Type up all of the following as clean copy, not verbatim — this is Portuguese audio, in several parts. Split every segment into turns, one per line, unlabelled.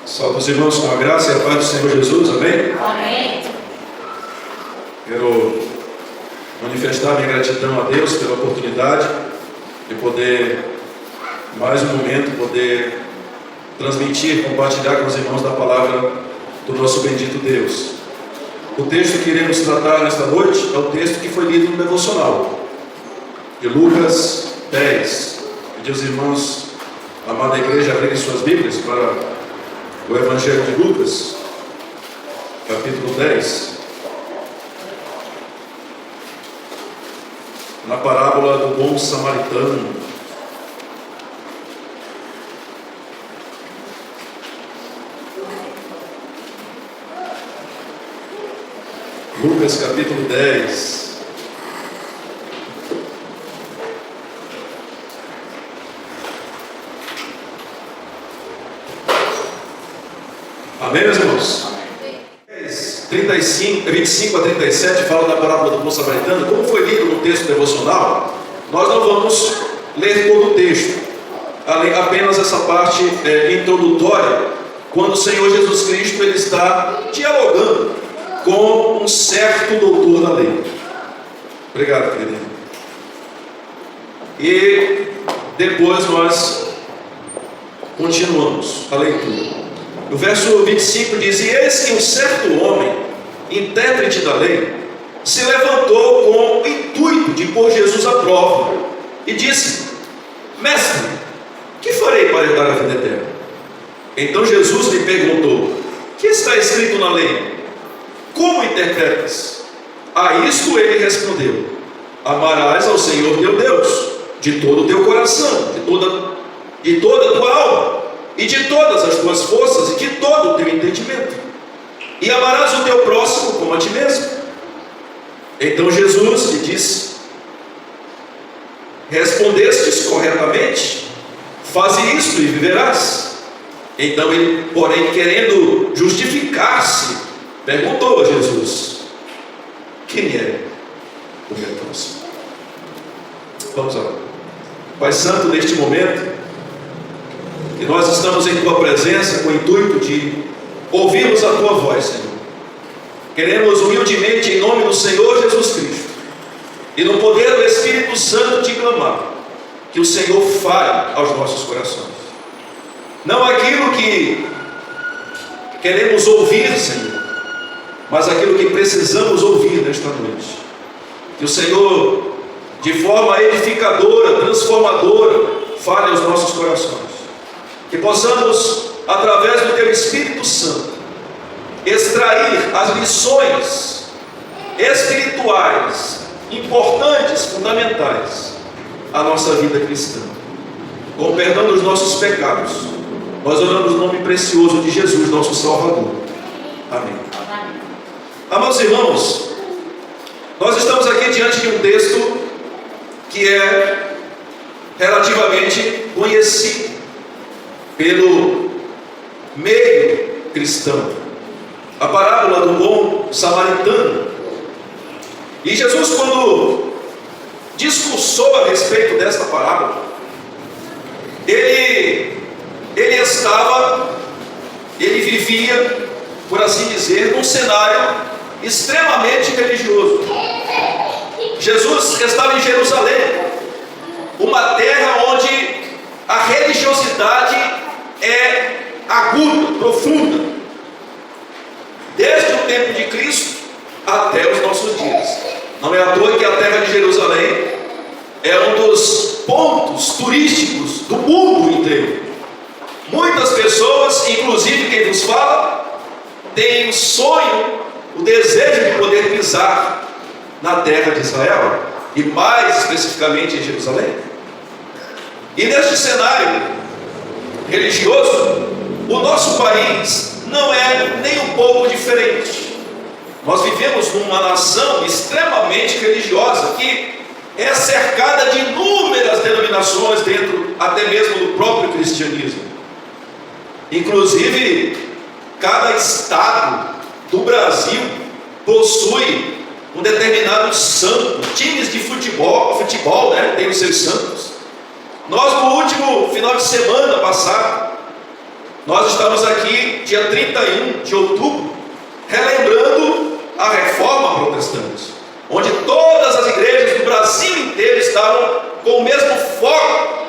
Salve os irmãos com a graça e a paz do Senhor Jesus, amém?
Amém.
Quero manifestar minha gratidão a Deus pela oportunidade de poder, mais um momento, poder transmitir, compartilhar com os irmãos da palavra do nosso bendito Deus. O texto que iremos tratar nesta noite é o texto que foi lido no devocional, de Lucas 10. Pedir aos irmãos, a amada igreja, abrirem suas Bíblias para o Evangelho de Lucas, capítulo 10, na parábola do bom samaritano. Lucas capítulo 10. Amém, meus irmãos? 25 a 37 fala da parábola do bom samaritano. Como foi lido no texto devocional, nós não vamos ler todo o texto, apenas essa parte introdutória, quando o Senhor Jesus Cristo ele está dialogando com um certo doutor da lei. Obrigado, querido. E depois nós continuamos a leitura. O verso 25 diz: E eis que um certo homem, intérprete da lei, se levantou com o intuito de pôr Jesus à prova, e disse: Mestre, que farei para herdar a vida eterna? Então Jesus lhe perguntou: Que está escrito na lei? Como interpretas? A isto ele respondeu: Amarás ao Senhor teu Deus de todo o teu coração, de toda a tua alma, e de todas as tuas forças, e de todo o teu entendimento, e amarás o teu próximo como a ti mesmo. Então Jesus lhe disse: Respondestes corretamente, faze isto e viverás. Então ele, porém, querendo justificar-se, perguntou a Jesus: Quem é o meu próximo? Vamos lá. Pai Santo, neste momento, e nós estamos em Tua presença com o intuito de ouvirmos a Tua voz, Senhor. Queremos humildemente, em nome do Senhor Jesus Cristo, e no poder do Espírito Santo, te clamar, que o Senhor fale aos nossos corações. Não aquilo que queremos ouvir, Senhor, mas aquilo que precisamos ouvir nesta noite. Que o Senhor, de forma edificadora, transformadora, fale aos nossos corações. Que possamos, através do Teu Espírito Santo, extrair as lições espirituais, importantes, fundamentais, à nossa vida cristã. Com o perdão dos nossos pecados, nós oramos no nome precioso de Jesus, nosso Salvador. Amém. Amados irmãos, nós estamos aqui diante de um texto que é relativamente conhecido pelo meio cristão, a parábola do bom samaritano. E Jesus, quando discursou a respeito desta parábola, ele vivia, por assim dizer, num cenário extremamente religioso. Jesus estava em Jerusalém, uma terra onde a religiosidade é aguda, profunda, desde o tempo de Cristo até os nossos dias. Não é à toa que a terra de Jerusalém é um dos pontos turísticos do mundo inteiro. Muitas pessoas, inclusive quem nos fala, têm o sonho, o desejo de poder pisar na terra de Israel, e mais especificamente em Jerusalém. E neste cenário religioso, o nosso país não é nem um pouco diferente. Nós vivemos numa nação extremamente religiosa, que é cercada de inúmeras denominações dentro até mesmo do próprio cristianismo. Inclusive, cada estado do Brasil possui um determinado santo. Times de futebol, né, tem os seus santos. Nós, no último final de semana passado, Nós estamos aqui, dia 31 de outubro, relembrando a Reforma Protestante, onde todas as igrejas do Brasil inteiro estavam com o mesmo foco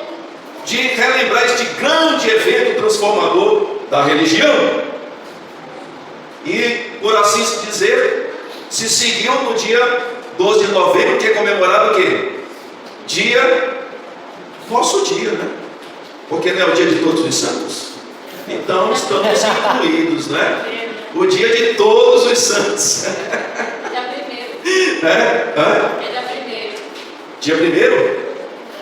de relembrar este grande evento transformador da religião. E, por assim dizer, se seguiu no dia 12 de novembro, que é comemorado o quê? Nosso dia, né? Porque não é o dia de todos os santos? Então estamos incluídos, né? O dia de todos os santos. Dia 1º?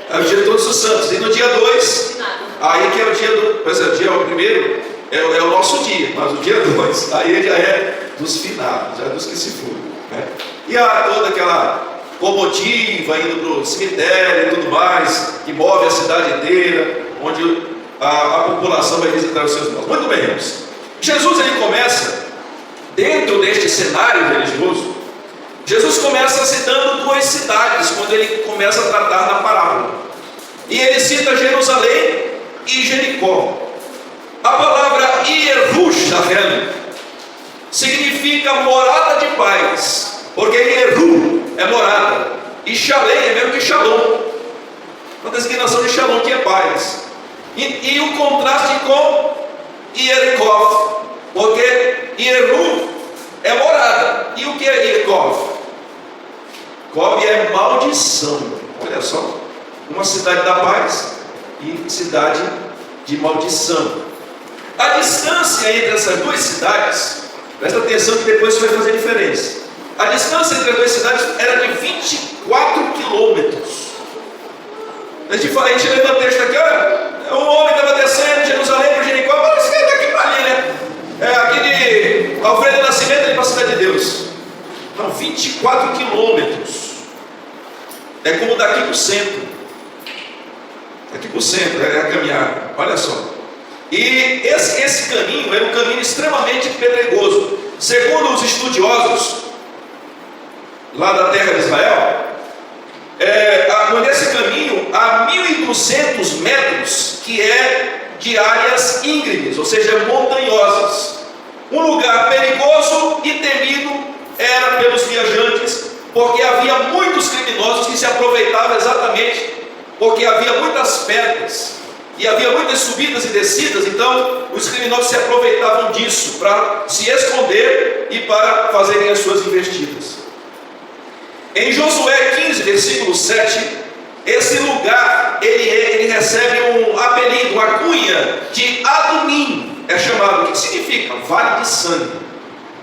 É o dia de todos os santos. E no dia 2, aí que é o dia do... Pois é, o dia 1º é o nosso dia, mas o dia 2, aí já é dos finados, já é dos que se foram, né? E há toda aquela comotiva indo para o cemitério e tudo mais, que move a cidade inteira, onde a população vai visitar os seus mortos. Muito bem, irmãos. Jesus, ele começa, dentro deste cenário religioso, Jesus começa citando 2 cidades, quando ele começa a tratar na parábola. E ele cita Jerusalém e Jericó. A palavra Ierusalém significa morada de paz, porque Ieru é morada, e Shalem é mesmo que Shalom, uma designação de Shalom, que é paz. E o contraste com Ierikov, porque Ieru é morada. E o que é Ierikov? Kov é maldição. Olha só, uma cidade da paz e cidade de maldição. A distância entre essas 2 cidades, presta atenção que depois isso vai fazer diferença. A distância entre as 2 cidades era de 24 quilômetros. A gente lembra o texto aqui, olha, um homem estava descendo de Jerusalém para Jericó, parece que é daqui para ali, né? É aqui de Alfredo Nascimento, ali para a cidade de Deus. Não, 24 quilômetros. É como daqui para o centro. Daqui para o centro, é a caminhada. Olha só. E esse caminho era um caminho extremamente pedregoso. Segundo os estudiosos lá da terra de Israel, nesse caminho há 1.200 metros que é de áreas íngremes, ou seja, montanhosas. Um lugar perigoso e temido era pelos viajantes, porque havia muitos criminosos que se aproveitavam exatamente porque havia muitas pedras e havia muitas subidas e descidas. Então os criminosos se aproveitavam disso para se esconder e para fazerem as suas investidas. Em Josué 15, versículo 7, esse lugar ele recebe um apelido, uma cunha de Adumim, é chamado. O que significa? Vale de sangue,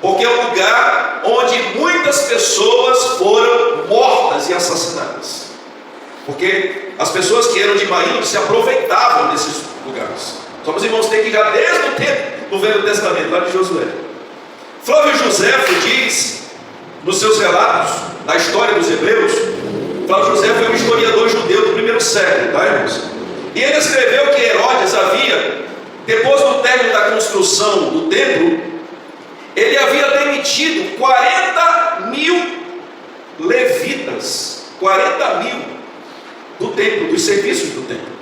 porque é um lugar onde muitas pessoas foram mortas e assassinadas, porque as pessoas que eram de Maíra se aproveitavam desses lugares. Só os irmãos têm que ir já desde o tempo do Velho Testamento, lá de Josué. Flávio Joséfo diz, nos seus relatos da história dos hebreus, Flávio Joséfo foi um historiador judeu do primeiro século, tá, irmãos? E ele escreveu que Herodes havia, depois do término da construção do templo, ele havia demitido 40.000 levitas, 40.000 do templo, dos serviços do templo.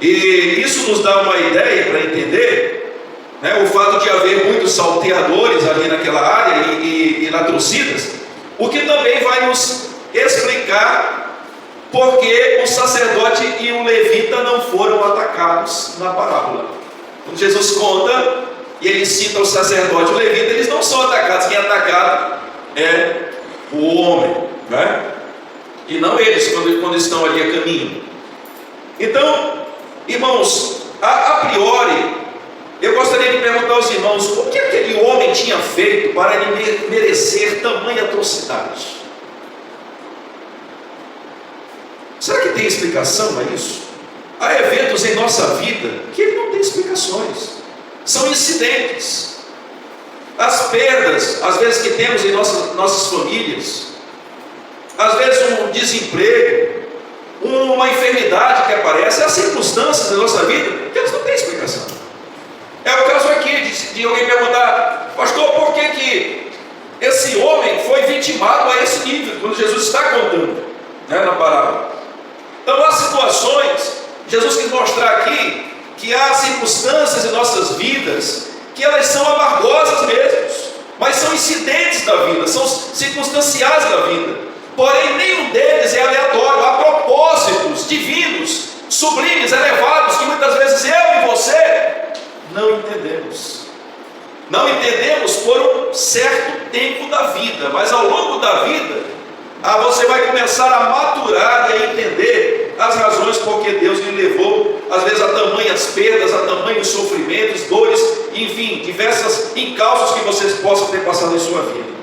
E isso nos dá uma ideia para entender, né, o fato de haver muitos salteadores ali naquela área e latrocidas, o que também vai nos explicar porque o sacerdote e o levita não foram atacados na parábola. Quando Jesus conta e ele cita o sacerdote e o levita, eles não são atacados. Quem é atacado é o homem, né? E não eles quando estão ali a caminho. Então, irmãos, a priori, eu gostaria de perguntar aos irmãos: o que aquele homem tinha feito para ele merecer tamanha atrocidade? Será que tem explicação a isso? Há eventos em nossa vida que ele não tem explicações, são incidentes. As perdas, às vezes, que temos em nossas famílias, às vezes um desemprego, uma enfermidade que aparece, as circunstâncias da nossa vida, que elas não têm explicação. É o caso aqui de alguém perguntar: pastor, por que esse homem foi vitimado a esse nível, quando Jesus está contando, né, na parábola? Então há situações, Jesus quis mostrar aqui que há circunstâncias em nossas vidas que elas são amargosas mesmo, mas são incidentes da vida, são circunstanciais da vida. Porém, nenhum deles é aleatório. Há propósitos divinos, sublimes, elevados, que muitas vezes eu e você não entendemos. Não entendemos por um certo tempo da vida, mas ao longo da vida, você vai começar a maturar e a entender as razões por que Deus lhe levou, às vezes, a tamanhas perdas, a tamanhos sofrimentos, dores, enfim, diversas encalços que vocês possam ter passado em sua vida.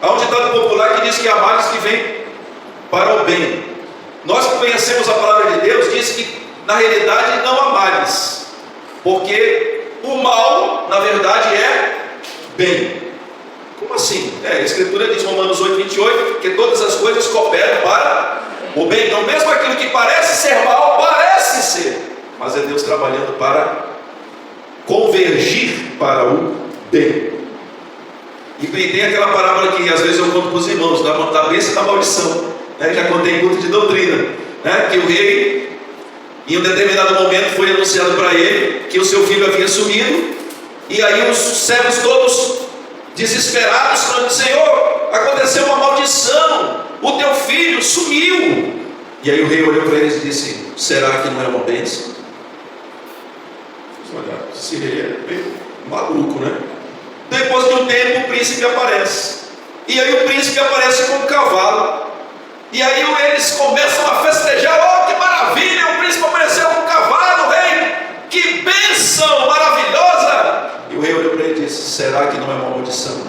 Há um ditado popular que diz que há males que vêm para o bem. Nós que conhecemos a palavra de Deus, diz que na realidade não há males, porque o mal, na verdade, é bem. Como assim? A Escritura diz, Romanos 8:28, que todas as coisas cooperam para o bem. Então, mesmo aquilo que parece ser mal, parece ser, mas é Deus trabalhando para convergir para o bem. E tem aquela parábola que às vezes eu conto para os irmãos, da bênção e da maldição, né? Já contei em culto de doutrina, né? Que o rei, em um determinado momento, foi anunciado para ele que o seu filho havia sumido, e aí os servos todos desesperados, falando: Senhor, aconteceu uma maldição, o teu filho sumiu. E aí o rei olhou para eles e disse: será que não é uma bênção? Olha, esse rei é meio maluco, né? Depois de um tempo, o príncipe aparece, e aí o príncipe aparece com um cavalo, e aí eles começam a festejar: oh, que maravilha, o príncipe apareceu com um cavalo, rei, que bênção maravilhosa. E o rei olhou para ele e disse: será que não é uma maldição?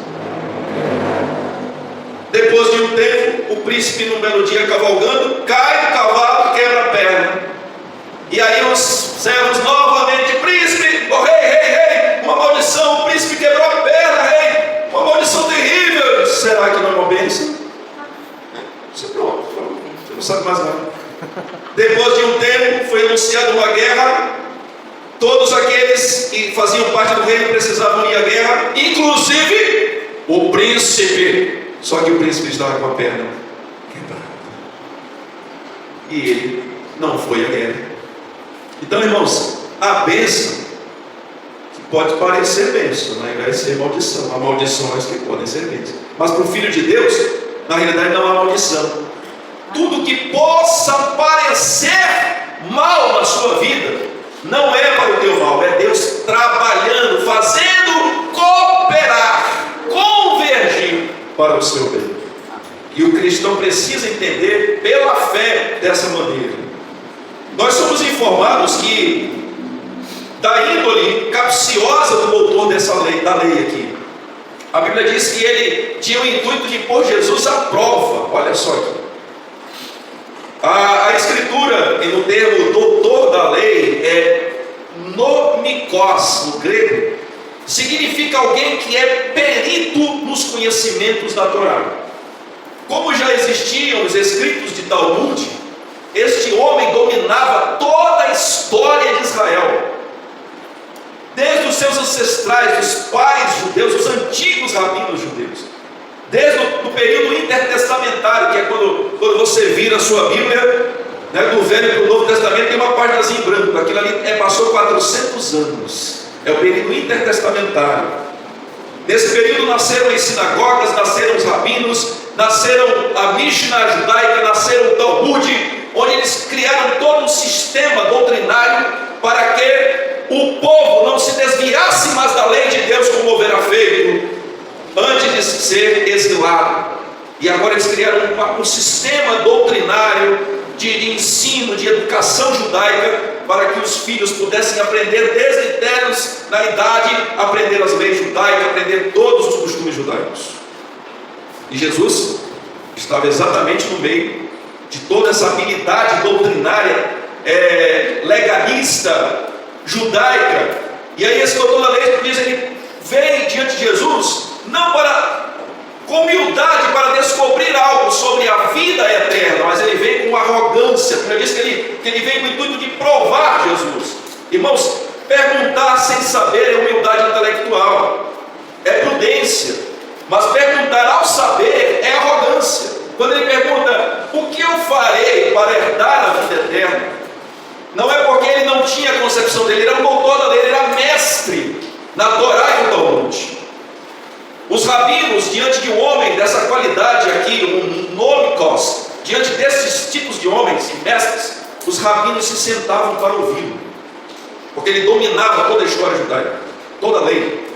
Depois de um tempo, o príncipe, num belo dia cavalgando, cai do cavalo e quebra a perna. E aí os servos novamente: príncipe, oh rei, uma maldição, o príncipe quebrou a perna, rei, uma maldição terrível. Será que não é uma bênção? Você pronto, você não sabe mais nada. Depois de um tempo, foi anunciada uma guerra. Todos aqueles que faziam parte do reino precisavam ir à guerra, inclusive o príncipe. Só que o príncipe estava com a perna quebrada, e ele não foi à guerra. Então, irmãos, a bênção, que pode parecer bênção, né? Vai ser maldição. Há maldições que podem ser bênção, mas para o Filho de Deus, na realidade, não há maldição. Tudo que possa parecer mal na sua vida não é para o teu mal, é Deus trabalhando, fazendo cooperar, convergir para o seu bem. E o cristão precisa entender pela fé dessa maneira. Nós somos informados que, da índole capciosa do autor da lei aqui, a Bíblia diz que ele tinha o intuito de pôr Jesus à prova. Olha só aqui. A Escritura, no termo doutor da lei, é nomikos, no grego, significa alguém que é perito nos conhecimentos da Torá. Como já existiam os escritos de Talmud, este homem dominava toda a história de Israel, desde os seus ancestrais, os pais judeus, os antigos rabinos judeus, desde o período intertestamentário, que é quando você vira a sua Bíblia, né, do Velho para o Novo Testamento, tem uma página em branco. Aquilo ali passou 400 anos. É o período intertestamentário. Nesse período nasceram as sinagogas, nasceram os rabinos, nasceram a Mishnah judaica, nasceram o Talmud, onde eles criaram todo um sistema doutrinário para que o povo não se desviasse mais da lei de Deus, como houvera feito antes de ser exilado. E agora eles criaram um sistema doutrinário de ensino, de educação judaica, para que os filhos pudessem aprender desde ternos na idade, aprender as leis judaicas, aprender todos os costumes judaicos. E Jesus estava exatamente no meio de toda essa habilidade doutrinária, legalista, judaica. E aí esse doutor da lei diz: ele veio diante de Jesus não com humildade para descobrir algo sobre a vida eterna, mas ele veio com arrogância. Porque diz que ele veio com o intuito de provar Jesus. Irmãos, perguntar sem saber é humildade intelectual, é prudência, mas perguntar ao saber é arrogância. Quando ele pergunta: o que eu farei para herdar a vida eterna? Não é porque ele não não tinha a concepção dele, era um doutor da lei, ele era mestre na Torá e no Talmud. Os rabinos, diante de um homem dessa qualidade aqui, um nomikos, diante desses tipos de homens e mestres, os rabinos se sentavam para ouvi-lo, porque ele dominava toda a história judaica, toda a lei.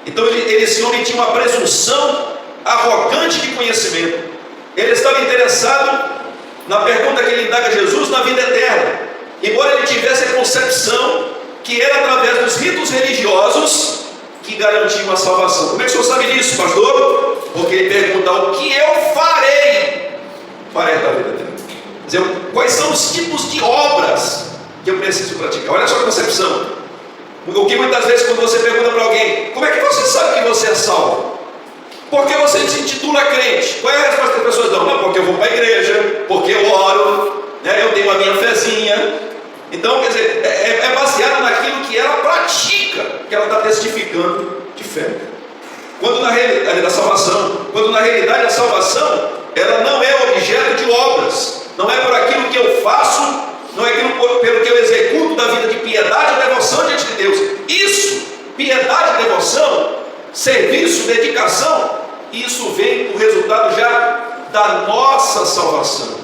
Então esse homem tinha uma presunção arrogante de conhecimento. Ele estava interessado na pergunta que ele indaga a Jesus, na vida eterna, embora ele tivesse a concepção que era através dos ritos religiosos que garantiam a salvação. Como é que o senhor sabe disso, pastor? Porque ele pergunta: o que eu farei para herdar a vida eterna? Quer dizer, quais são os tipos de obras que eu preciso praticar? Olha só a concepção. O que muitas vezes quando você pergunta para alguém: como é que você sabe que você é salvo? Porque você se intitula crente. Qual é a resposta que as pessoas dão? Não, porque eu vou para a igreja, porque eu oro, né, eu tenho a minha fezinha. Então, quer dizer, é baseado naquilo que ela pratica, que ela está testificando de fé. Quando na realidade da salvação, a salvação, ela não é objeto de obras, não é por aquilo que eu faço, não é pelo que eu executo da vida de piedade ou devoção diante de Deus. Isso, piedade, devoção, serviço, dedicação, isso vem o resultado já da nossa salvação.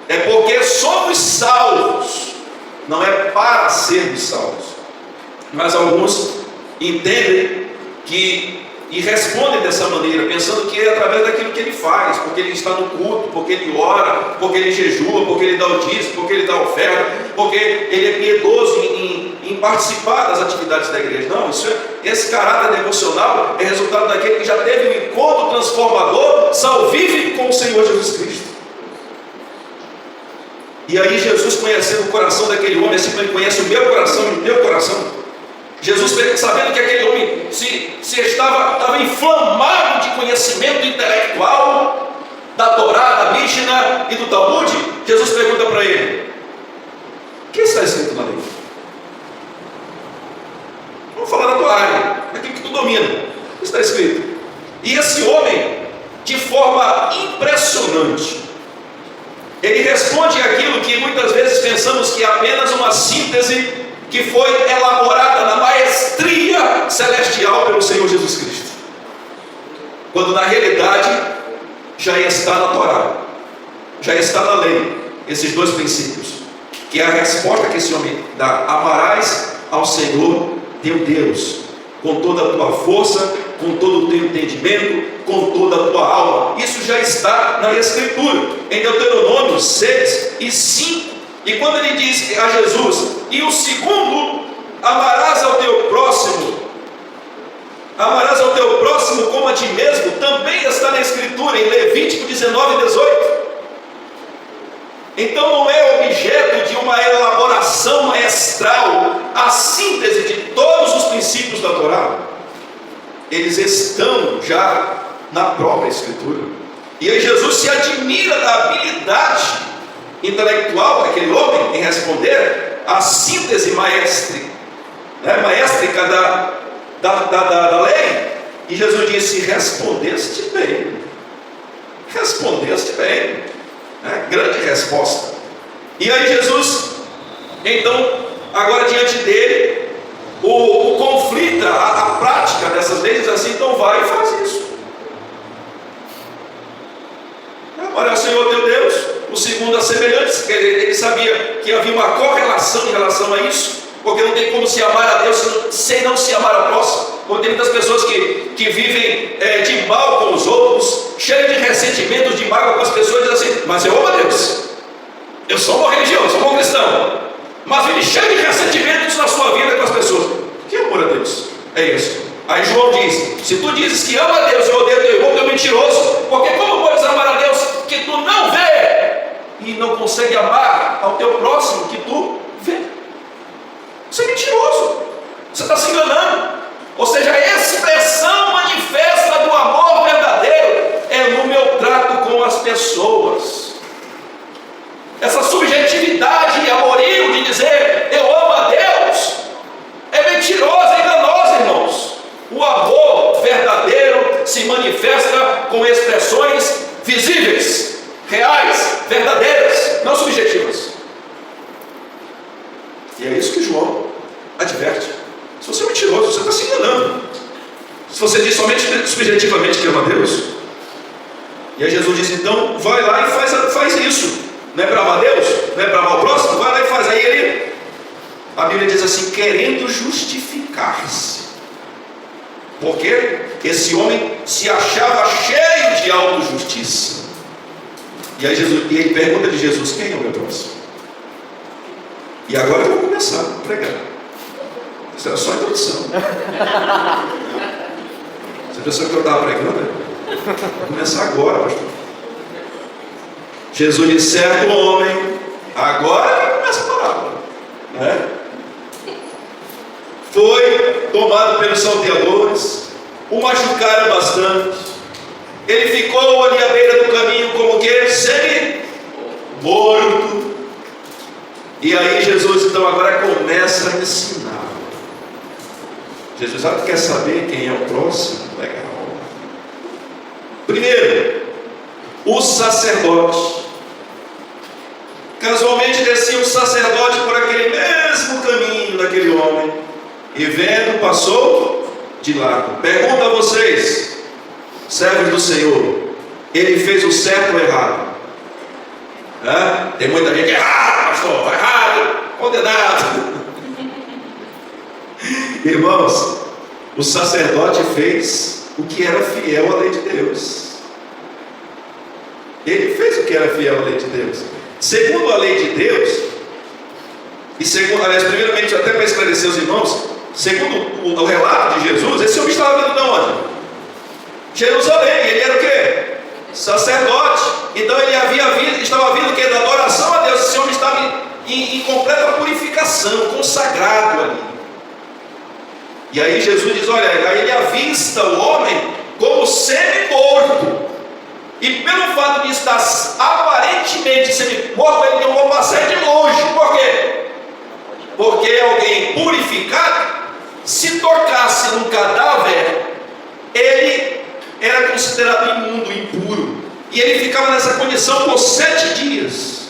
É porque somos salvos, não é para sermos salvos. Mas alguns entendem e respondem dessa maneira, pensando que é através daquilo que ele faz, porque ele está no culto, porque ele ora, porque ele jejua, porque ele dá o dízimo, porque ele dá a oferta, porque ele é piedoso em participar das atividades da igreja. Não, esse caráter devocional é resultado daquele que já teve um encontro transformador, salvífico com o Senhor Jesus Cristo. E aí Jesus, conhecendo o coração daquele homem, assim como ele conhece o meu coração e o teu coração, Jesus, sabendo que aquele homem estava inflamado de conhecimento intelectual da Torá, da Mishnah e do Talmud, Jesus pergunta para ele: o que está escrito na lei? Vamos falar da tua área, daquilo que tu domina. O que está escrito? E esse homem, de forma impressionante, ele responde aquilo que muitas vezes pensamos que é apenas uma síntese que foi elaborada na maestria celestial pelo Senhor Jesus Cristo, quando na realidade já está na Torá, já está na lei, esses dois princípios, que é a resposta que esse homem dá: amarás ao Senhor teu Deus com toda a tua força, com todo o teu entendimento, com toda a tua alma. Isso já está na Escritura, em Deuteronômio 6:5. E quando ele diz a Jesus: e o segundo, amarás ao teu próximo como a ti mesmo, também está na Escritura, em Levítico 19:18. Então não é objeto de uma elaboração maestral a síntese de todos os princípios da Torá. Eles estão já na própria Escritura. E aí Jesus se admira da habilidade intelectual daquele homem em responder à síntese maestrica da lei. E Jesus disse: respondeste bem. Grande resposta. E aí Jesus, então, agora diante dele, o conflita a prática dessas leis, diz assim: então vai e faz isso. Olha, o Senhor teu Deus. O segundo, a semelhança. Ele sabia que havia uma correlação em relação a isso, porque não tem como se amar a Deus sem não se amar ao próximo. Como tem muitas pessoas que vivem de mal com os outros, cheias de ressentimentos, de mágoa com as pessoas, e dizem assim: mas eu amo a Deus, eu sou um bom religioso, sou um bom cristão, mas vive cheio de ressentimentos na sua vida com as pessoas. Que amor a Deus é isso? Aí João diz: se tu dizes que ama a Deus e odeia teu irmão, tu é mentiroso, porque como podes amar a Deus que tu não vê e não consegue amar ao teu próximo que tu vê? Você é mentiroso, você está se enganando. Ou seja, a expressão manifesta do amor verdadeiro é no meu trato com as pessoas. Essa subjetividade amoril de dizer eu amo a Deus é mentirosa, é enganosa, irmãos. O amor verdadeiro se manifesta com expressões visíveis, reais, verdadeiras, não subjetivas. você diz somente subjetivamente que ama Deus. E aí Jesus diz, então vai lá e faz isso. Não é para amar Deus? Não é para amar o próximo? Vai lá e faz. Aí a Bíblia diz assim, querendo justificar-se. Porque esse homem se achava cheio de autojustiça. E aí ele pergunta de Jesus, quem é o meu próximo? E agora eu vou começar a pregar. Isso era só a introdução. Você pensou que eu estava pregando? Vou começar agora, pastor. Jesus disse, certo homem, agora começa a parábola, né? Foi tomado pelos salteadores, o machucaram bastante, ele ficou ali à beira do caminho como que semi-morto. E aí Jesus então agora começa a ensinar. Jesus quer saber quem é o próximo? Legal. Primeiro, o sacerdote. Casualmente descia um sacerdote por aquele mesmo caminho daquele homem, e vendo, passou de largo. Pergunto a vocês, servos do Senhor, ele fez o certo ou errado? Tem muita gente errado, pastor, errado, condenado. Irmãos, o sacerdote fez o que era fiel à lei de Deus. Ele fez o que era fiel à lei de Deus. Segundo a lei de Deus, e segundo, aliás, primeiramente, até para esclarecer os irmãos, segundo o relato de Jesus, esse homem estava vindo de onde? Jerusalém. Ele era o quê? Sacerdote. Então ele estava vindo o quê? Da adoração a Deus. Esse homem estava em completa purificação, consagrado ali. E aí Jesus diz, olha, aí ele avista o homem como semi-morto. E pelo fato de estar aparentemente semi-morto, ele não vai passar de longe. Por quê? Porque alguém purificado, se tocasse num cadáver, ele era considerado imundo, impuro. E ele ficava nessa condição por 7 dias.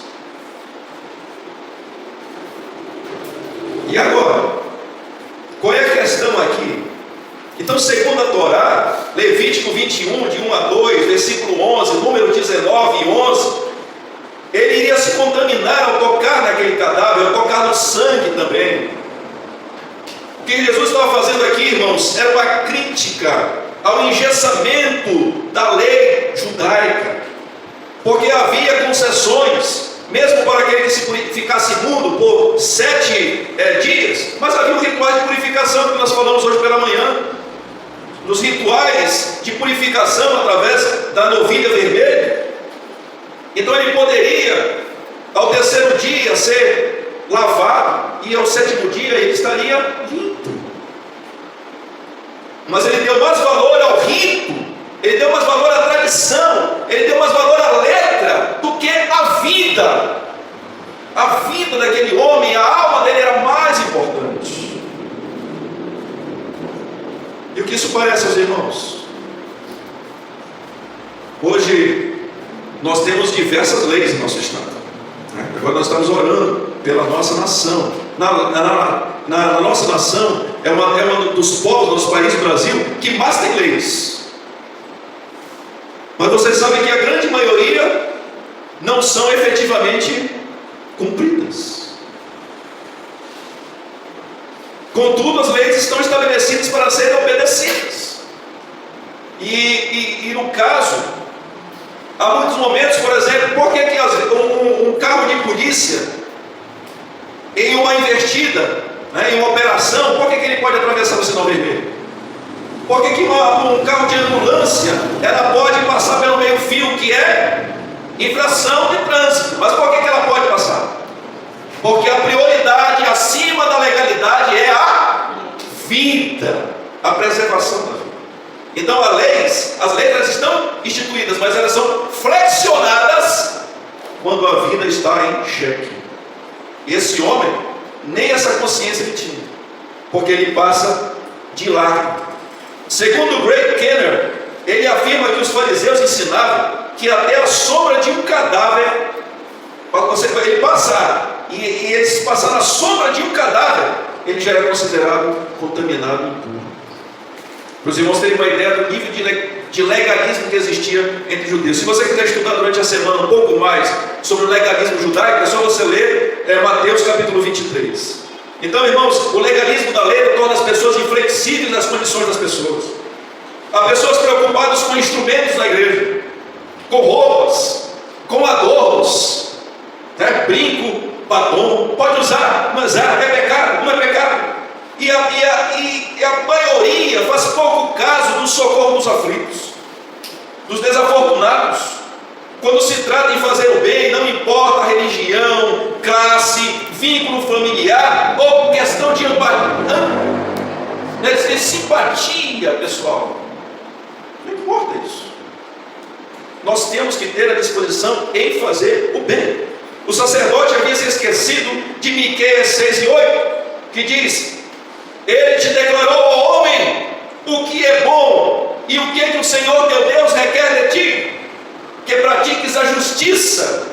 E agora? Qual é a questão aqui? Então, segundo a Torá, Levítico 21, de 1 a 2, versículo 11, número 19 e 11, ele iria se contaminar ao tocar naquele cadáver, ao tocar no sangue também. O que Jesus estava fazendo aqui, irmãos, era uma crítica ao engessamento da lei judaica, porque havia concessões, mesmo para aquele que se ficasse imundo por 7 dias, mas havia um ritual de purificação que nós falamos hoje pela manhã. Nos rituais de purificação através da novilha vermelha. Então ele poderia, ao 3º dia, ser lavado, e ao 7º dia ele estaria limpo. Mas ele deu mais valor ao rito, ele deu mais valor à tradição, ele deu mais valor à letra do que à vida. A vida daquele homem, a alma dele era mais importante. E o que isso parece aos irmãos? Hoje nós temos diversas leis no nosso estado. Agora nós estamos orando pela nossa nação. Na nossa nação é um dos povos, dos países do Brasil que mais tem leis. Mas vocês sabem que a grande maioria não são efetivamente cumpridas. Contudo, as leis estão estabelecidas para serem obedecidas. E no caso, há muitos momentos, por exemplo, por que um carro de polícia, em uma investida, em uma operação, por que ele pode atravessar o sinal vermelho? Por que um carro de ambulância, ela pode passar pelo meio-fio, que é infração de trânsito? Mas por que ela pode passar? Porque a prioridade acima da legalidade é a vida, a preservação da vida. Então as leis estão instituídas, mas elas são flexionadas quando a vida está em xeque. E esse homem, nem essa consciência ele tinha, porque ele passa de largo. Segundo Greg Kenner, ele afirma que os fariseus ensinavam que até a sombra de um cadáver, ele passar, e ele se passar na sombra de um cadáver, ele já era considerado contaminado e impuro. Para os irmãos terem uma ideia do nível de legalismo que existia entre judeus. Se você quiser estudar durante a semana um pouco mais sobre o legalismo judaico, é só você ler Mateus capítulo 23. Então, irmãos, o legalismo da lei torna as pessoas inflexíveis nas condições das pessoas. Há pessoas preocupadas com instrumentos na igreja, com roupas, com adornos, brinco, batom, pode usar, mas é pecado, não é pecado. E a maioria faz pouco caso do socorro dos aflitos, dos desafortunados. Quando se trata de fazer o bem, não importa a religião, classe, vínculo familiar ou questão de simpatia, pessoal. Não importa isso. Nós temos que ter a disposição em fazer o bem. O sacerdote havia se esquecido de Miqueias 6:8, que diz: Ele te declarou ao homem o que é bom e o que o Senhor teu Deus requer de ti, que pratiques a justiça,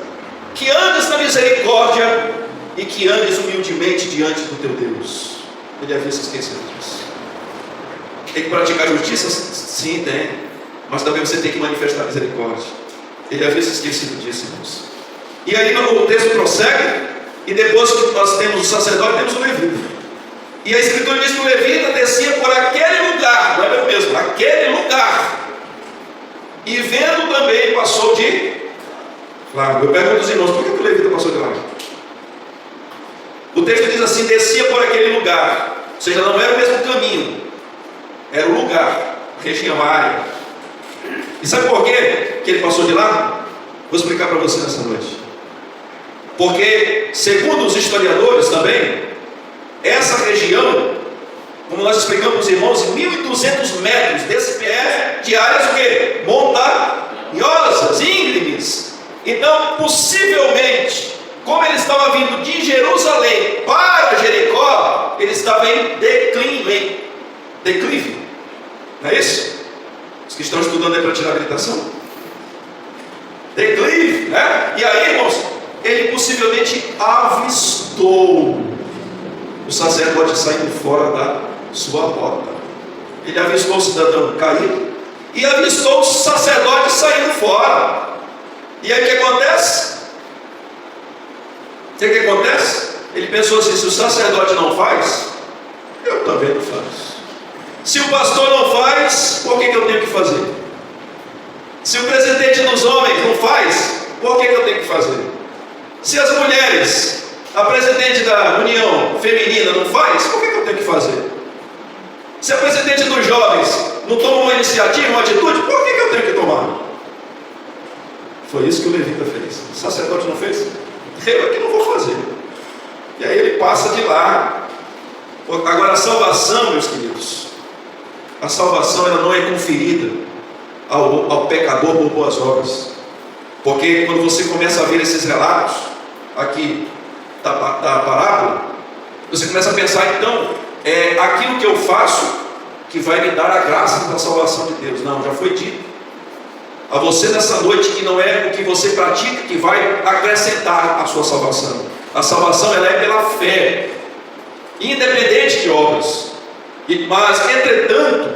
que andes na misericórdia e que andes humildemente diante do teu Deus. Ele havia se esquecido disso. Tem que praticar a justiça? Sim, tem. Mas também você tem que manifestar a misericórdia. Ele havia se esquecido disso, irmãos. E aí o texto prossegue, e depois que nós temos o sacerdote, temos o levita. E a Escritura diz que o levita descia por aquele lugar, não é mesmo? Aquele lugar. E vendo também, passou de largo. Eu pergunto aos irmãos, por que o levita passou de largo? O texto diz assim: descia por aquele lugar. Ou seja, não era o mesmo caminho, era o lugar, região, área. E sabe por quê que ele passou de largo? Vou explicar para você nessa noite. Porque, segundo os historiadores também, essa região, como nós explicamos para os irmãos, em 1.200 metros desse pé de áreas o quê? Montanhosas, íngremes. Então, possivelmente, como ele estava vindo de Jerusalém para Jericó, ele estava em declive. Não é isso? Os que estão estudando aí para tirar a habilitação? Declive, né? E aí, irmãos, ele possivelmente avistou o sacerdote saindo fora da sua rota. Ele avistou o cidadão caído e avistou o sacerdote saindo fora. E aí o que acontece? O que acontece? Ele pensou assim: se o sacerdote não faz, eu também não faço. Se o pastor não faz, por que eu tenho que fazer? Se o presidente dos homens não faz, por que eu tenho que fazer? Se as mulheres, a presidente da União Feminina não faz, por que eu tenho que fazer? Se a presidente dos jovens não toma uma iniciativa, uma atitude, por que eu tenho que tomar? Foi isso que o levita fez. O sacerdote não fez? Eu aqui não vou fazer. E aí ele passa de lá. Agora a salvação, meus queridos, a salvação ela não é conferida ao pecador por boas obras. Porque quando você começa a ver esses relatos aqui da parábola, você começa a pensar, então, é aquilo que eu faço que vai me dar a graça da salvação de Deus. Não, já foi dito a você nessa noite que não é o que você pratica que vai acrescentar a sua salvação. A salvação ela é pela fé, independente de obras. Mas, entretanto,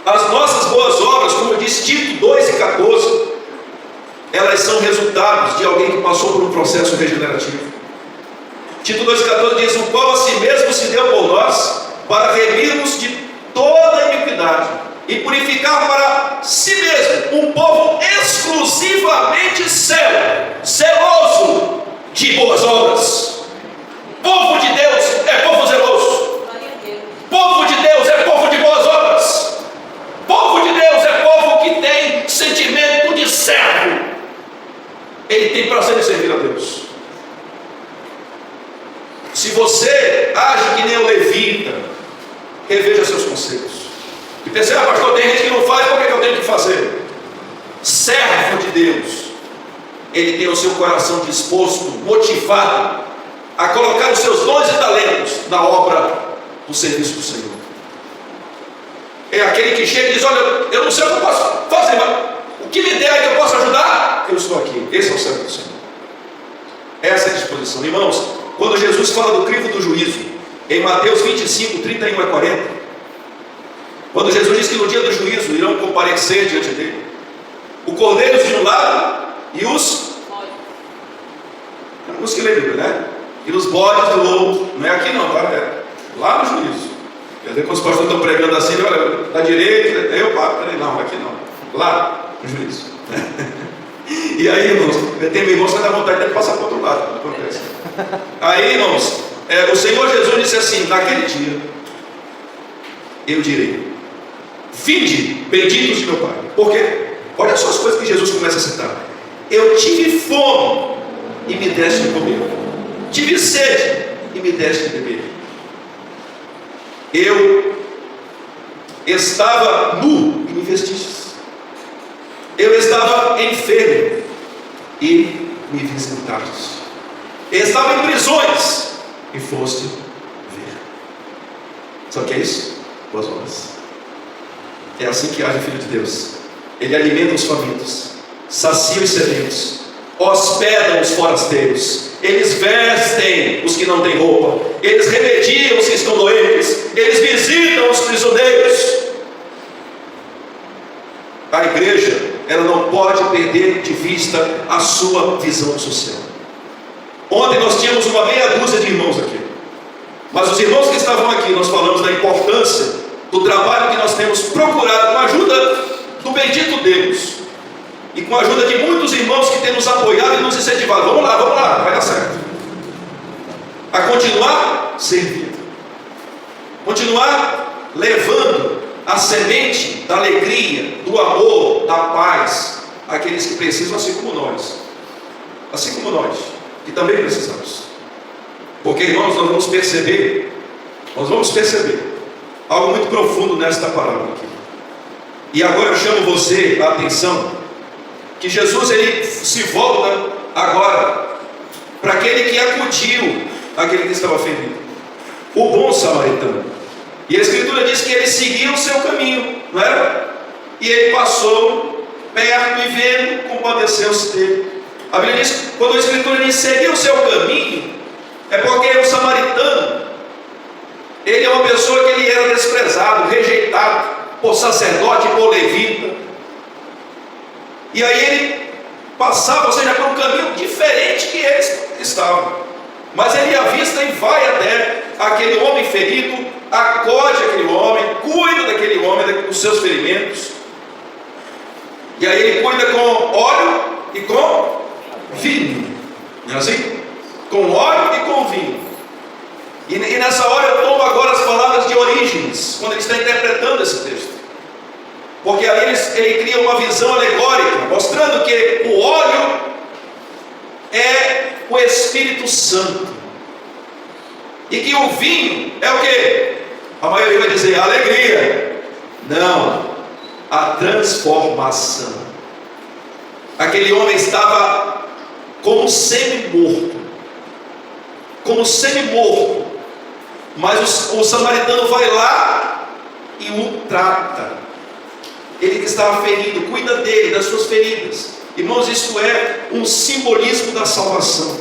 as nossas boas obras, como diz Tito 2:14, elas são resultados de alguém que passou por um processo regenerativo. Tito 2:14 diz: o qual a si mesmo se deu por nós, para remirmos de toda iniquidade e purificar para si mesmo um povo exclusivamente zeloso de boas obras. Povo de Deus é povo zeloso. Povo de Deus é povo de boas obras. Povo de Deus é povo que tem sentimento de servo. Ele tem prazer em servir a Deus. Se você age que nem o levita, reveja seus conceitos. E pensa: pastor, tem gente que não faz, por que eu tenho que fazer? Servo de Deus, ele tem o seu coração disposto, motivado a colocar os seus dons e talentos na obra do serviço do Senhor. É aquele que chega e diz: olha, eu não sei o que eu posso fazer, mas o que me der que eu possa ajudar, eu estou aqui. Esse é o servo do Senhor. Essa é a disposição. Irmãos, quando Jesus fala do crivo do juízo, em Mateus 25, 31 a 40, Quando Jesus diz que no dia do juízo irão comparecer diante dele, o cordeiro de um lado e os que lembram, né? E os bodes do outro. Não é aqui não, tá? É lá no juízo. Quer dizer, quando os pastores estão pregando assim, olha, da direita, eu paro, peraí, não, aqui não. Lá no juízo. E aí, irmãos, tem irmãos que dá vontade de passar para o outro lado. Acontece. Aí, irmãos, o Senhor Jesus disse assim: naquele dia, eu direi: vinde, benditos de meu Pai. Por quê? Olha só as coisas que Jesus começa a citar. Eu tive fome e me deste de comer. Tive sede e me deste de beber. Eu estava nu e me vestistes. Eu estava enfermo e me visitastes. Eu estava em prisões e foste ver. Sabe o que é isso? Boas obras. É assim que age o Filho de Deus. Ele alimenta os famintos, sacia os sedentos, hospeda os forasteiros. Eles vestem os que não têm roupa, eles remediam os que estão doentes, eles visitam os prisioneiros. A igreja, ela não pode perder de vista a sua visão social. Ontem nós tínhamos uma meia dúzia de irmãos aqui, mas os irmãos que estavam aqui, nós falamos da importância do trabalho que nós temos procurado, com a ajuda do bendito Deus e com a ajuda de muitos irmãos que têm nos apoiado e nos incentivado. Vamos lá, vai dar certo. A continuar servindo, continuar levando a semente da alegria, do amor, da paz àqueles que precisam, assim como nós, que também precisamos. Porque, irmãos, nós vamos perceber algo muito profundo nesta palavra aqui. E agora eu chamo você a atenção, que Jesus, ele se volta agora para aquele que acudiu aquele que estava ferido, o bom samaritano. E a Escritura diz que ele seguiu o seu caminho, não era? E ele passou perto e vendo, compadeceu-se dele. A Bíblia diz que quando a Escritura diz seguir o seu caminho, é porque o samaritano, ele é uma pessoa que ele era desprezado, rejeitado por sacerdote, por levita. E aí ele passava, ou seja, por um caminho diferente que eles estavam. Mas ele avista e vai até aquele homem ferido, acode aquele homem, cuida daquele homem, dos seus ferimentos. E aí ele cuida com óleo e com vinho. Não é assim? Com óleo e com vinho. E nessa hora eu tomo agora as palavras de Orígenes, quando ele está interpretando esse texto. Porque ali ele cria uma visão alegórica, mostrando que o óleo é o Espírito Santo. E que o vinho é o quê? A maioria vai dizer a alegria. Não, a transformação. Aquele homem estava como semi-morto. Mas o samaritano vai lá e o trata. Ele que estava ferido, cuida dele, das suas feridas. Irmãos, isso é um simbolismo da salvação.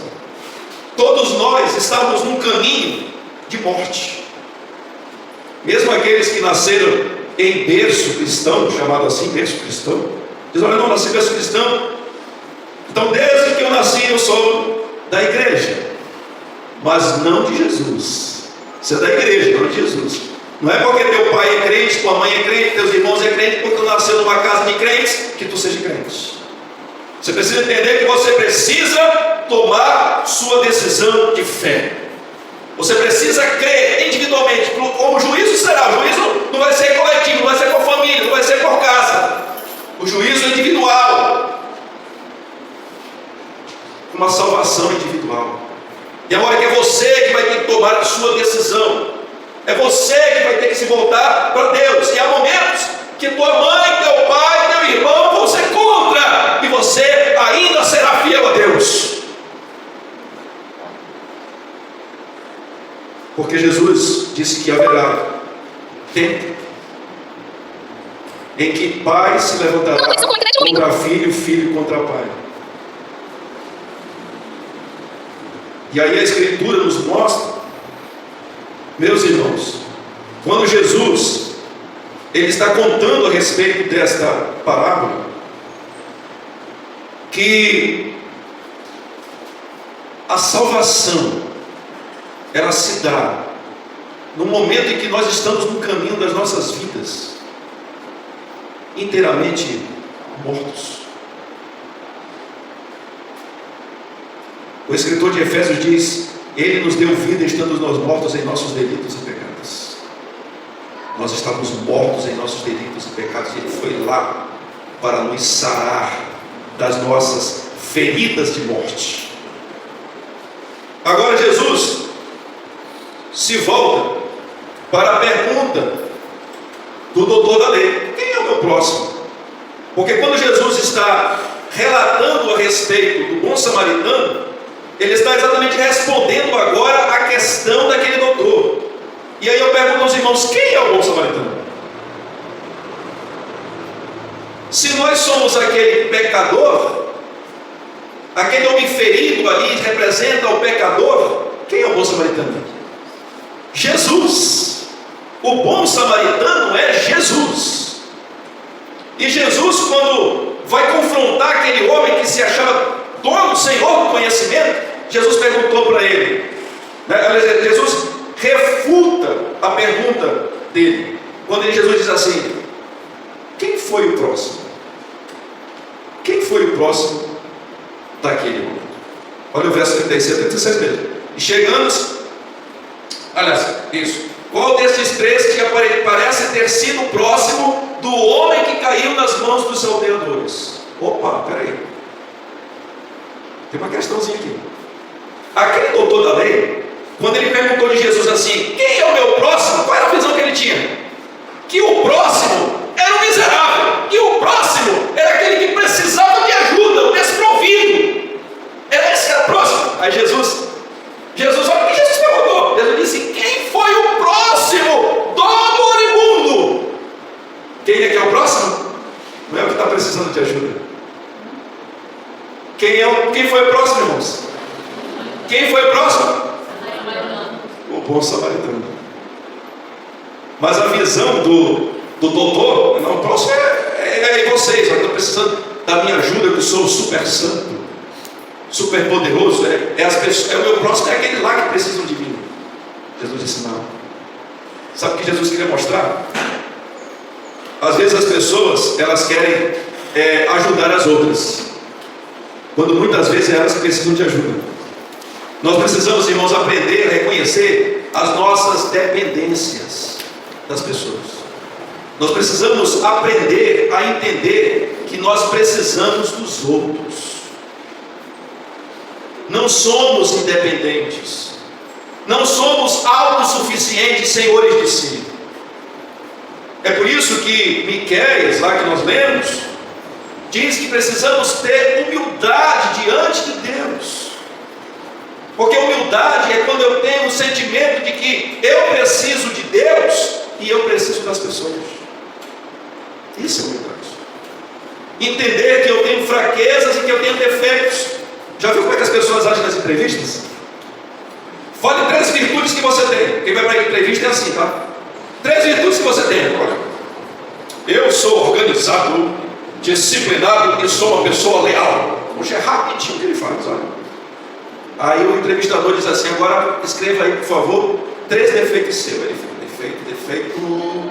Todos nós estávamos num caminho de morte. Mesmo aqueles que nasceram em berço cristão, chamado assim, berço cristão, dizem: olha, não, nasci em berço cristão, então desde que eu nasci eu sou da igreja. Mas não de Jesus. Você é da igreja, não de Jesus. Não é porque teu pai é crente, tua mãe é crente, teus irmãos é crente, porque tu nasceu numa casa de crentes, que tu seja crente. Você precisa entender que você precisa tomar sua decisão de fé. Você precisa crer individualmente. Como o juízo será, o juízo não vai ser coletivo, não vai ser por família, não vai ser por casa. O juízo é individual, uma salvação individual. E agora que é você que vai ter que tomar a sua decisão. É você que vai ter que se voltar para Deus. E há momentos que tua mãe, teu pai, teu irmão vão ser contra, e você ainda será fiel a Deus. Porque Jesus disse que haverá tempo em que pai se levantará contra filho, filho contra pai. E aí a Escritura nos mostra, meus irmãos, quando Jesus ele está contando a respeito desta parábola, que a salvação, ela se dá no momento em que nós estamos no caminho das nossas vidas, inteiramente mortos. O escritor de Efésios diz: Ele nos deu vida estando nós mortos em nossos delitos e pecados. Nós estávamos mortos em nossos delitos e pecados, e Ele foi lá para nos sarar das nossas feridas de morte. Agora Jesus se volta para a pergunta do doutor da lei: quem é o meu próximo? Porque quando Jesus está relatando a respeito do bom samaritano, ele está exatamente respondendo agora a questão daquele doutor. E aí eu pergunto aos irmãos: quem é o bom samaritano? Se nós somos aquele pecador, aquele homem ferido ali representa o pecador, quem é o bom samaritano? Jesus. O bom samaritano é Jesus. E Jesus, quando vai confrontar aquele homem que se achava dono, senhor do conhecimento, Jesus perguntou para ele, Jesus refuta a pergunta dele, quando Jesus diz assim: quem foi o próximo? Quem foi o próximo daquele homem? Olha o verso 36 e 36 mesmo. E chegamos, aliás, isso, qual desses três que parece ter sido próximo do homem que caiu nas mãos dos salteadores? Opa, peraí, tem uma questãozinha aqui. Aquele doutor da lei, quando ele perguntou de Jesus assim: quem é o meu próximo? Qual era a visão que ele tinha? Que o próximo era o miserável, que o próximo era aquele que precisava de ajuda, o desprovido. Era esse que era o próximo. Aí Jesus, olha o que Jesus perguntou. Jesus disse: quem foi o próximo do moribundo? Quem é que é o próximo? Não é o que está precisando de ajuda. Quem foi o próximo, irmãos? Quem foi o próximo? O bom samaritano. Mas a visão do doutor: não, o próximo é vocês. Eu estou precisando da minha ajuda, que eu sou super santo, super poderoso. O meu próximo é aquele lá que precisam de mim. Jesus disse: não. Sabe o que Jesus queria mostrar? Às vezes as pessoas, elas querem ajudar as outras, quando muitas vezes elas precisam de ajuda. Nós precisamos, irmãos, aprender a reconhecer as nossas dependências das pessoas. Nós precisamos aprender a entender que nós precisamos dos outros. Não somos independentes, não somos autossuficientes, senhores de si. É por isso que Miqueias, lá que nós lemos, diz que precisamos ter humildade diante de Deus. Porque humildade é quando eu tenho o sentimento de que eu preciso de Deus e eu preciso das pessoas. Isso é humildade. Entender que eu tenho fraquezas e que eu tenho defeitos. Já viu como é que as pessoas agem nas entrevistas? Fale 3 virtudes que você tem. Quem vai para a entrevista é assim, tá? 3 virtudes que você tem. Olha, eu sou organizado, disciplinado e sou uma pessoa leal. Poxa, é rapidinho que ele faz, olha. Aí o entrevistador diz assim: agora escreva aí, por favor, 3 defeitos seus. Ele fala: defeito. Não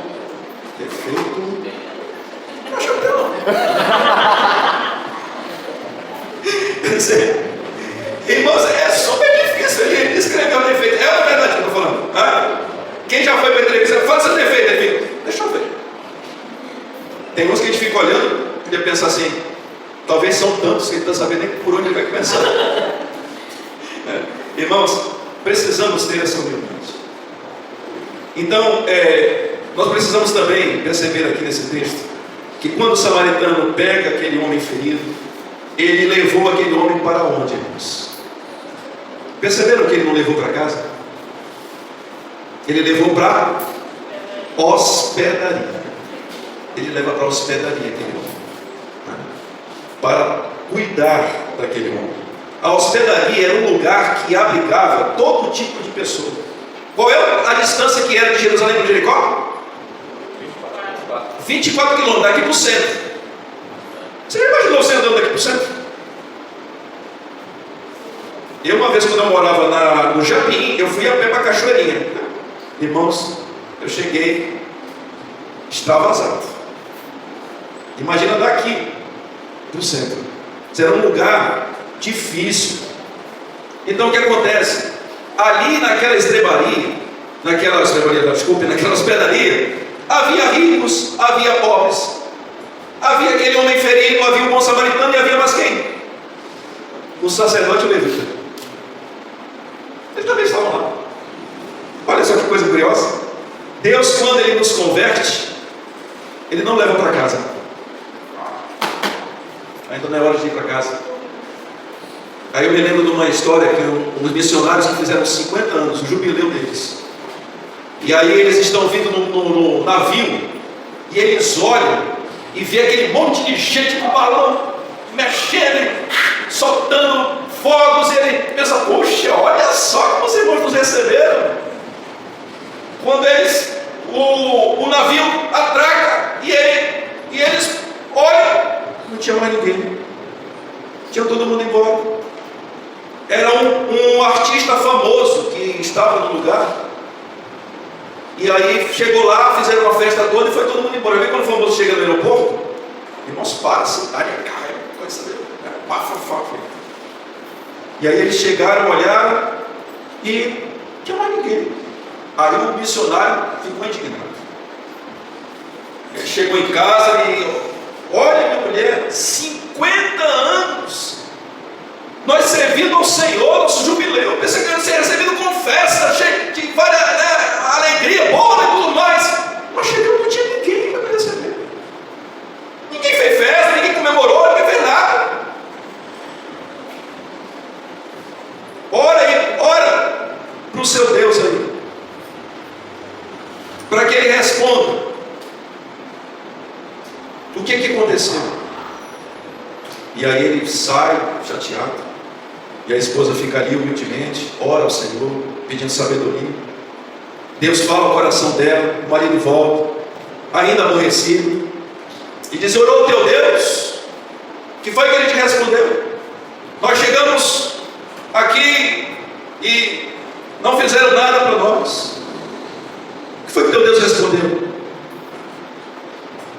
achou que não. Quer dizer, irmãos, é super difícil ele escrever um defeito. É a verdade que eu estou falando. Ah, quem já foi para a entrevista, fala seu defeito. Deixa eu ver. Tem uns que a gente fica olhando, podia pensar assim: talvez são tantos que ele não está sabendo nem por onde ele vai começar. Irmãos, precisamos ter essa humildade. Então, nós precisamos também perceber aqui nesse texto que quando o samaritano pega aquele homem ferido, ele levou aquele homem para onde, irmãos? Perceberam que ele não levou para casa? Ele levou para hospedaria. Ele leva para hospedaria aquele homem, para cuidar daquele homem. A hospedaria era um lugar que abrigava todo tipo de pessoa. Qual é a distância que era de Jerusalém para Jericó? 24 quilômetros daqui para o centro. Você já imaginou você andando daqui para o centro? Eu, uma vez, quando eu morava no Japim, eu fui a pé para a Cachoeirinha. Irmãos, eu cheguei extravasado. Imagina daqui para o centro. Será um lugar difícil. Então o que acontece? Ali naquela naquela hospedaria, havia ricos, havia pobres, havia aquele homem ferido, havia o bom samaritano e havia mais quem? O sacerdote levita. Eles também estavam lá. Olha só que coisa curiosa. Deus, quando Ele nos converte, Ele não leva para casa. Ainda não é hora de ir para casa. Aí eu me lembro de uma história que uns missionários que fizeram 50 anos, o jubileu deles. E aí eles estão vindo no navio, e eles olham e vê aquele monte de gente com balão, mexendo, soltando fogos, e ele pensa, poxa, olha só como os irmãos nos receberam. Quando o navio atraca, e eles olham, não tinha mais ninguém, tinha todo mundo embora. Era um artista famoso que estava no lugar. E aí chegou lá, fizeram uma festa toda e foi todo mundo embora. Vê quando o famoso chega no aeroporto, irmãos, para, a cidade cai, pode saber, e aí eles chegaram, olharam e não tinha mais ninguém. Aí o missionário ficou indignado. Ele chegou em casa e olha, minha mulher, 50 anos nós servindo ao Senhor, nosso jubileu, pensei que ia ser recebido com festa, cheio de várias, alegria, bola e tudo mais. Mas chegou, não tinha ninguém para me receber. Ninguém fez festa, ninguém comemorou, ninguém fez nada. Ora para o seu Deus aí, para que Ele responda. O que aconteceu? E aí ele sai chateado. E a esposa fica ali humildemente, ora ao Senhor, pedindo sabedoria. Deus fala ao coração dela, o marido volta, ainda aborrecido, e diz, orou o teu Deus? Que foi que Ele te respondeu? Nós chegamos aqui e não fizeram nada para nós. O que foi que teu Deus respondeu?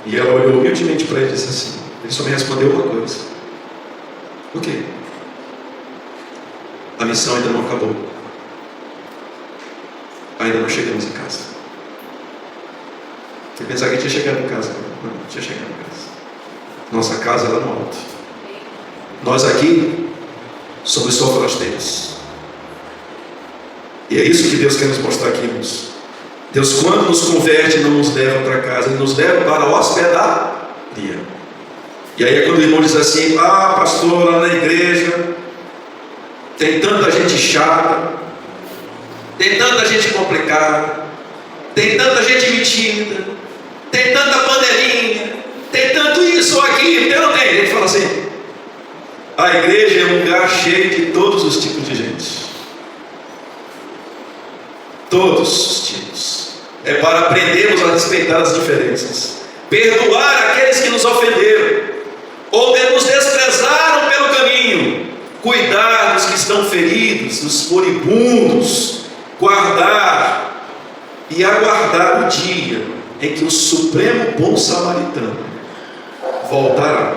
E ela olhou humildemente para ele e disse assim, Ele só me respondeu uma coisa. O quê? A missão ainda não acabou. Ainda não chegamos em casa. Você pensava que tinha chegado em casa? Não, tinha chegado em casa. Nossa casa é lá no alto. Nós aqui somos só forasteiros. E é isso que Deus quer nos mostrar aqui, irmãos. Deus, quando nos converte, não nos leva para casa, Ele nos leva para a hospedaria. E aí é quando o irmão diz assim, pastor, lá na igreja tem tanta gente chata, tem tanta gente complicada, tem tanta gente metida, tem tanta panelinha, tem tanto isso aqui, não tem. Ele fala assim, a igreja é um lugar cheio de todos os tipos de gente. Todos os tipos. É para aprendermos a respeitar as diferenças, perdoar aqueles que nos ofenderam, ou nos desprezaram pelo caminho, cuidar dos que estão feridos, dos moribundos, guardar e aguardar o dia em que o supremo bom samaritano voltará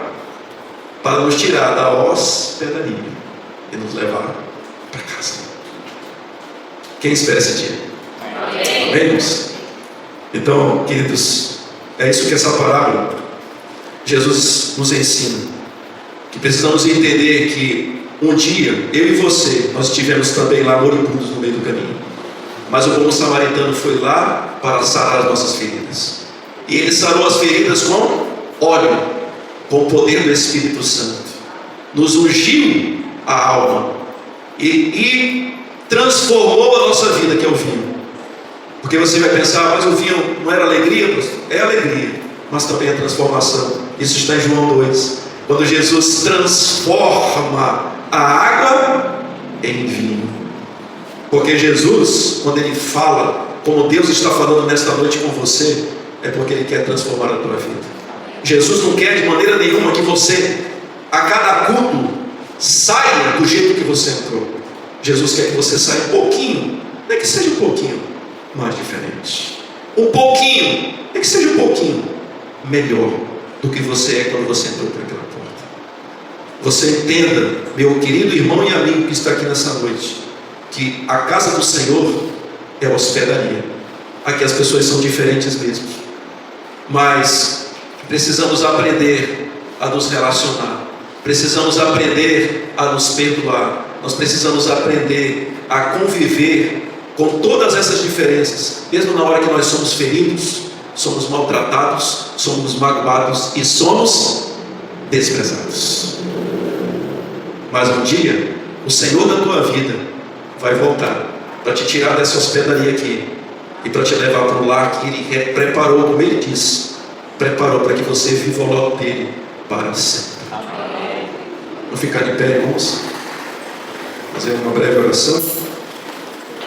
para nos tirar da hospedaria e nos levar para casa. Quem espera esse dia? Amém? Então, queridos, é isso que essa parábola Jesus nos ensina, que precisamos entender que um dia, eu e você, nós estivemos também lá moribundos no meio do caminho, mas o bom samaritano foi lá para sarar as nossas feridas, e Ele sarou as feridas com óleo, com o poder do Espírito Santo, nos ungiu a alma e transformou a nossa vida, que é o vinho. Porque você vai pensar, mas o vinho não era alegria, pastor? É alegria, mas também é transformação. Isso está em João 2, quando Jesus transforma a água em vinho. Porque Jesus, quando Ele fala, como Deus está falando nesta noite com você, é porque Ele quer transformar a tua vida. Jesus não quer de maneira nenhuma que você, a cada culto, saia do jeito que você entrou. Jesus quer que você saia um pouquinho, nem que seja um pouquinho mais diferente. Um pouquinho, nem que seja um pouquinho melhor do que você é quando você entrou por aquela porta. Você entenda, meu querido irmão e amigo que está aqui nessa noite, que a casa do Senhor é hospedaria. Aqui as pessoas são diferentes mesmo, mas precisamos aprender a nos relacionar, precisamos aprender a nos perdoar, nós precisamos aprender a conviver com todas essas diferenças, mesmo na hora que nós somos feridos, somos maltratados, somos magoados e somos desprezados. Mas um dia o Senhor da tua vida vai voltar para te tirar dessa hospedaria aqui e para te levar para o lar que Ele preparou, como Ele disse, preparou para que você viva ao lado dele para sempre. Vamos ficar de pé, irmãos, fazer uma breve oração,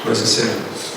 nós encerramos.